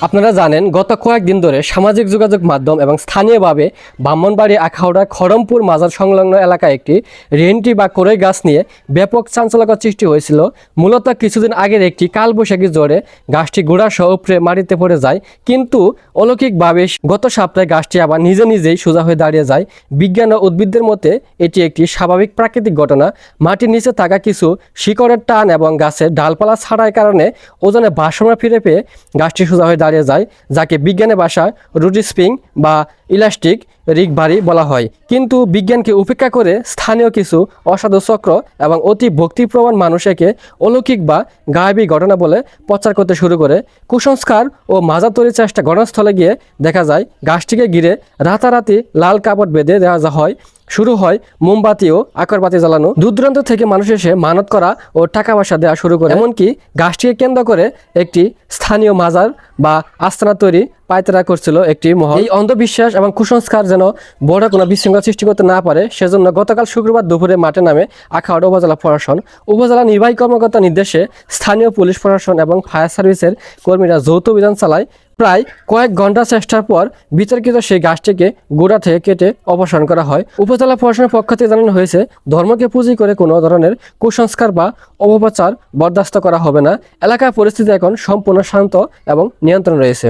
আপনারা জানেন গত কয়েকদিন ধরে সামাজিক যোগাযোগ মাধ্যম এবং স্থানীয়ভাবে ব্রাহ্মণবাড়ি আখাউড়া খড়মপুর মাজার সংলগ্ন এলাকায় একটি রেন্টি বা কড়ই গাছ নিয়ে ব্যাপক চাঞ্চল্যকর সৃষ্টি হয়েছিল। মূলত কিছুদিন আগের একটি কালবৈশাখী ঝড়ে গাছটি গোড়াসহ উপড়ে মাটিতে পড়ে যায়, কিন্তু অলৌকিকভাবে গত সপ্তাহে গাছটি আবার নিজে নিজেই সোজা হয়ে দাঁড়িয়ে যায়। বিজ্ঞান ও উদ্ভিদদের মতে এটি একটি স্বাভাবিক প্রাকৃতিক ঘটনা। মাটির নিচে থাকা কিছু শিকড়ের টান এবং গাছের ডালপালা ছাড়ার কারণে ওজনে ভারসাম্য ফিরে পেয়ে গাছটি সোজা হয়ে দাঁড়িয়ে যায়, যাকে বিজ্ঞানের ভাষায় রুট স্প্রিং বা ইলাস্টিক রিকভারি বলা হয়। কিন্তু বিজ্ঞানকে উপেক্ষা করে স্থানীয় কিছু অসাধু চক্র এবং অতি ভক্তিপ্রবণ মানুষ একে অলৌকিক বা গায়েবী ঘটনা বলে প্রচার করতে শুরু করে। কুসংস্কার ও মাজার তৈরির চেষ্টা ঘটনাস্থলে গিয়ে দেখা যায় গাছটিকে ঘিরে রাতারাতি লাল কাপড় বেঁধে দেওয়া হয়। শুরু হয় মোমবাতি ও আকরবাতি জ্বালানো। দূর দূরান্ত থেকে মানুষ এসে মানত করা ও টাকা পয়সা দেওয়া শুরু করে। এমনকি গাছটিকে কেন্দ্র করে একটি স্থানীয় মাজার বা আস্তানা তৈরি পায়তারা করছিল একটি মহল। এই অন্ধবিশ্বাস এবং কুসংস্কার যেন বড় কোনো বিশৃঙ্খলা সৃষ্টি করতে না পারে, সেজন্য গতকাল শুক্রবার দুপুরে মাঠে নামে আখাউড়া উপজেলা প্রশাসন। উপজেলা নির্বাহী কর্মকর্তার নির্দেশে স্থানীয় পুলিশ প্রশাসন এবং ফায়ার সার্ভিসের কর্মীরা যৌথ অভিযান চালায়। প্রায় কয়েক ঘন্টা চেষ্টার পর বিতর্কিত সেই গাছটিকে গোড়া থেকে কেটে অপসারণ করা হয়। উপজেলা প্রশাসনের পক্ষ থেকে জানানো হয়েছে, ধর্মকে পুঁজি করে কোনো ধরনের কুসংস্কার বা অপপ্রচার বরদাস্ত করা হবে না। এলাকার পরিস্থিতি এখন সম্পূর্ণ শান্ত এবং নিয়ন্ত্রণ রয়েছে।